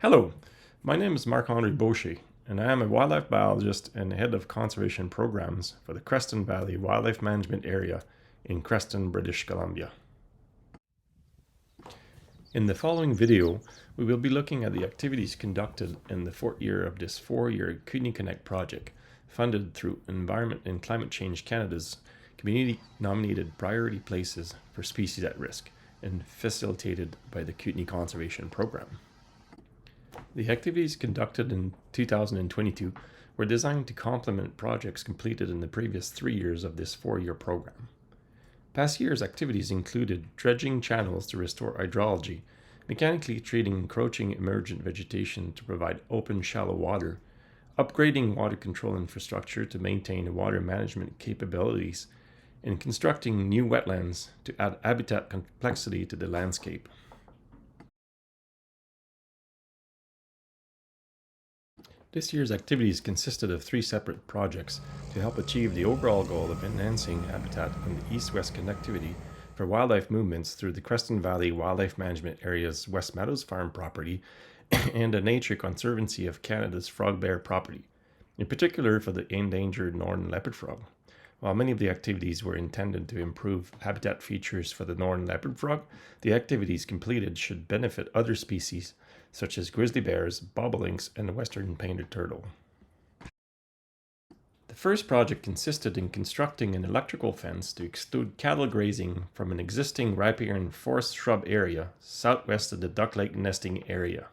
Hello, my name is Marc-André Baucher, and I am a wildlife biologist and head of conservation programs for the Creston Valley Wildlife Management Area in Creston, British Columbia. In the following video, we will be looking at the activities conducted in the fourth year of this four-year Kootenai Connect project, funded through Environment and Climate Change Canada's community-nominated priority places for species at risk and facilitated by the Kootenai Conservation Program. The activities conducted in 2022 were designed to complement projects completed in the previous 3 years of this four-year program. Past years' activities included dredging channels to restore hydrology, mechanically treating encroaching emergent vegetation to provide open shallow water, upgrading water control infrastructure to maintain water management capabilities, and constructing new wetlands to add habitat complexity to the landscape. This year's activities consisted of 3 separate projects to help achieve the overall goal of enhancing habitat and the east-west connectivity for wildlife movements through the Creston Valley Wildlife Management Area's West Meadows Farm property and the Nature Conservancy of Canada's frog bear property, in particular for the endangered Northern Leopard Frog. While many of the activities were intended to improve habitat features for the Northern Leopard Frog, the activities completed should benefit other species such as grizzly bears, bobolinks, and the western painted turtle. The first project consisted in constructing an electrical fence to exclude cattle grazing from an existing riparian forest shrub area southwest of the duck lake nesting area.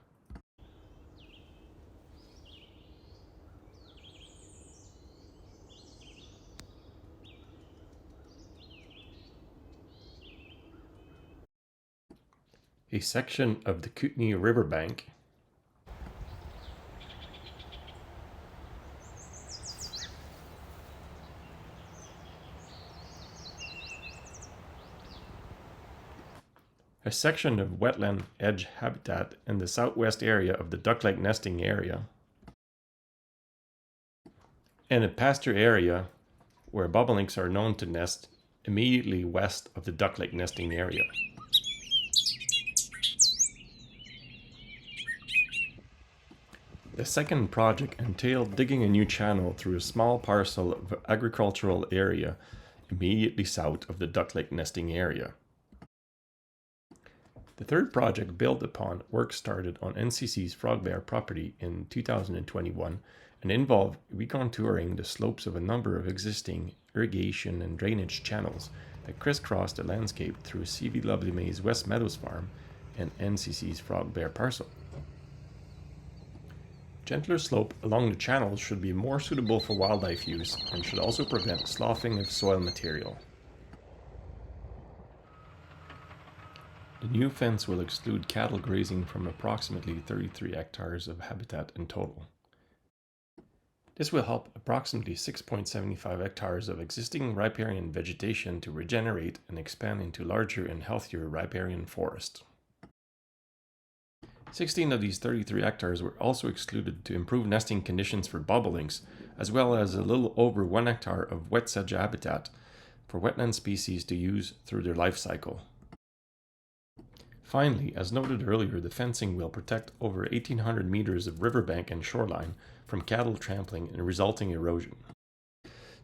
A section of the Kootenai riverbank a section of wetland edge habitat in the southwest area of the duck lake nesting area, and a pasture area where bobolinks are known to nest immediately west of the duck lake nesting area. The second project entailed digging a new channel through a small parcel of agricultural area immediately south of the duck lake nesting area. The third project built upon work started on NCC's frog bear property in 2021 and involved recontouring the slopes of a number of existing irrigation and drainage channels that crisscross the landscape through CVWMA's West Meadows Farm and NCC's frog bear parcel. Gentler slope along the channels should be more suitable for wildlife use and should also prevent sloughing of soil material. The new fence will exclude cattle grazing from approximately 33 hectares of habitat in total. This will help approximately 6.75 hectares of existing riparian vegetation to regenerate and expand into larger and healthier riparian forest. 16 of these 33 hectares were also excluded to improve nesting conditions for bobolinks, as well as a little over 1 hectare of wet sedge habitat for wetland species to use through their life cycle. Finally, as noted earlier, the fencing will protect over 1,800 meters of riverbank and shoreline from cattle trampling and resulting erosion.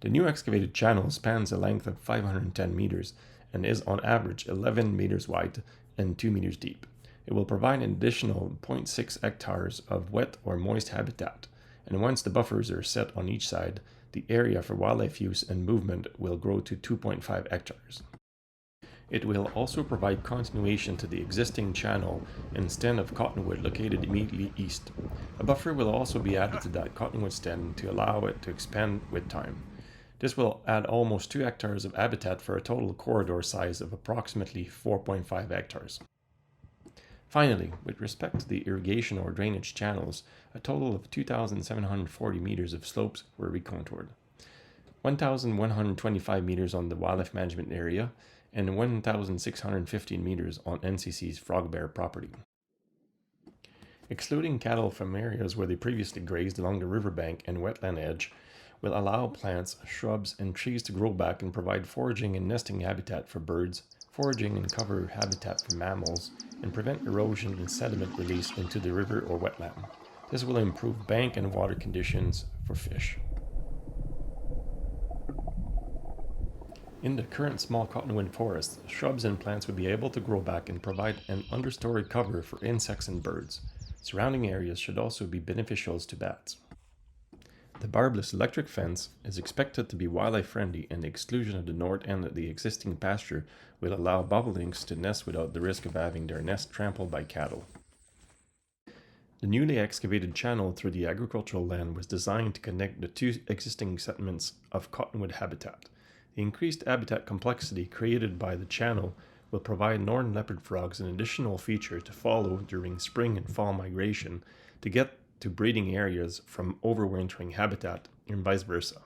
The new excavated channel spans a length of 510 meters and is on average 11 meters wide and 2 meters deep. It will provide an additional 0.6 hectares of wet or moist habitat, and once the buffers are set on each side, the area for wildlife use and movement will grow to 2.5 hectares. It will also provide continuation to the existing channel and stand of cottonwood located immediately east. A buffer will also be added to that cottonwood stand to allow it to expand with time. This will add almost 2 hectares of habitat for a total corridor size of approximately 4.5 hectares. Finally, with respect to the irrigation or drainage channels, a total of 2,740 meters of slopes were recontoured. 1,125 meters on the wildlife management area and 1,615 meters on NCC's frog bear property. Excluding cattle from areas where they previously grazed along the riverbank and wetland edge will allow plants, shrubs, and trees to grow back and provide foraging and nesting habitat for birds, foraging and cover habitat for mammals, and prevent erosion and sediment release into the river or wetland. This will improve bank and water conditions for fish. In the current small cottonwood forest, shrubs and plants would be able to grow back and provide an understory cover for insects and birds. Surrounding areas should also be beneficial to bats. The barbless electric fence is expected to be wildlife friendly, and the exclusion of the north end of the existing pasture will allow bobolinks to nest without the risk of having their nest trampled by cattle. The newly excavated channel through the agricultural land was designed to connect the two existing settlements of cottonwood habitat. The increased habitat complexity created by the channel will provide northern leopard frogs an additional feature to follow during spring and fall migration to get to breeding areas from overwintering habitat and vice versa.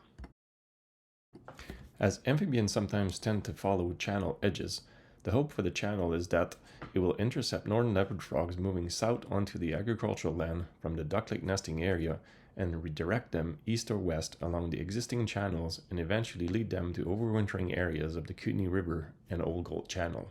As amphibians sometimes tend to follow channel edges, the hope for the channel is that it will intercept northern leopard frogs moving south onto the agricultural land from the duckling nesting area and redirect them east or west along the existing channels and eventually lead them to overwintering areas of the Kootenay River and Old Gold Channel.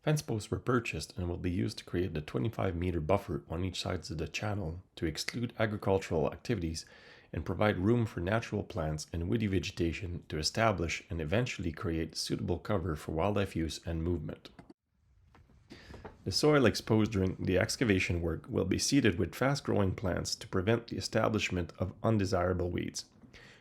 Fence posts were purchased and will be used to create the 25-meter buffer on each side of the channel to exclude agricultural activities and provide room for natural plants and woody vegetation to establish and eventually create suitable cover for wildlife use and movement. The soil exposed during the excavation work will be seeded with fast-growing plants to prevent the establishment of undesirable weeds.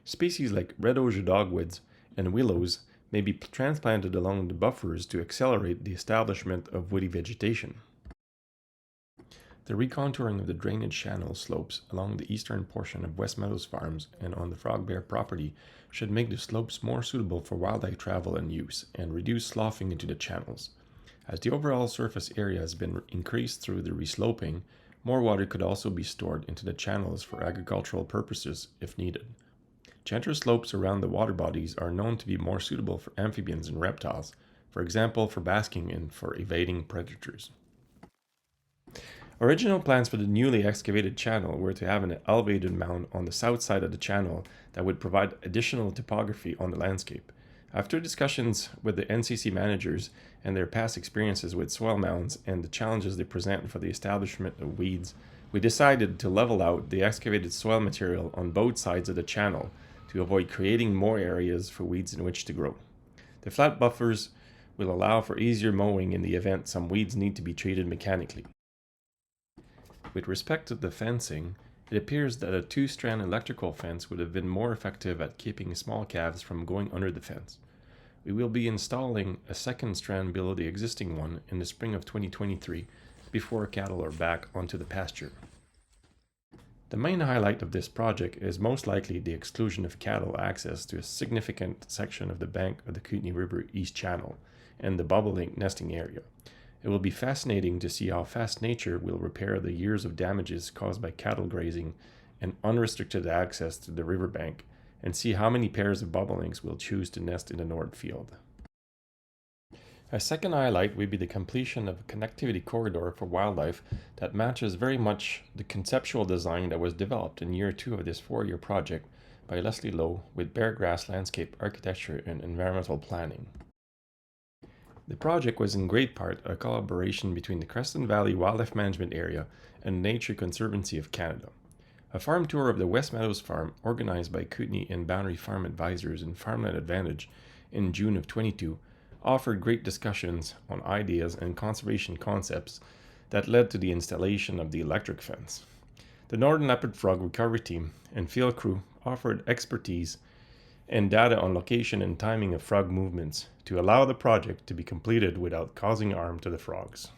Species like red osier dogwoods and willows may be transplanted along the buffers to accelerate the establishment of woody vegetation. The recontouring of the drainage channel slopes along the eastern portion of West Meadows Farms and on the Frog Bear property should make the slopes more suitable for wildlife travel and use, and reduce sloughing into the channels. As the overall surface area has been increased through the resloping, more water could also be stored into the channels for agricultural purposes if needed. Gentler slopes around the water bodies are known to be more suitable for amphibians and reptiles, for example for basking and for evading predators. Original plans for the newly excavated channel were to have an elevated mound on the south side of the channel that would provide additional topography on the landscape. After discussions with the NCC managers and their past experiences with soil mounds and the challenges they present for the establishment of weeds, we decided to level out the excavated soil material on both sides of the channel to avoid creating more areas for weeds in which to grow. The flat buffers will allow for easier mowing in the event some weeds need to be treated mechanically. With respect to the fencing, it appears that a two-strand electrical fence would have been more effective at keeping small calves from going under the fence. We will be installing a second strand below the existing one in the spring of 2023 before cattle are back onto the pasture. The main highlight of this project is most likely the exclusion of cattle access to a significant section of the bank of the Kootenay River East Channel and the bobolink nesting area. It will be fascinating to see how fast nature will repair the years of damages caused by cattle grazing and unrestricted access to the riverbank, and see how many pairs of bobolinks will choose to nest in the North Field. A second highlight will be the completion of a connectivity corridor for wildlife that matches very much the conceptual design that was developed in year 2 of this 4-year project by Leslie Lowe with Beargrass Landscape Architecture and Environmental Planning. The project was in great part a collaboration between the Creston Valley Wildlife Management Area and Nature Conservancy of Canada. A farm tour of the West Meadows Farm, organized by Kootenay and Boundary Farm Advisors and Farmland Advantage in June of 22, offered great discussions on ideas and conservation concepts that led to the installation of the electric fence. The Northern Leopard Frog recovery team and field crew offered expertise and data on location and timing of frog movements to allow the project to be completed without causing harm to the frogs.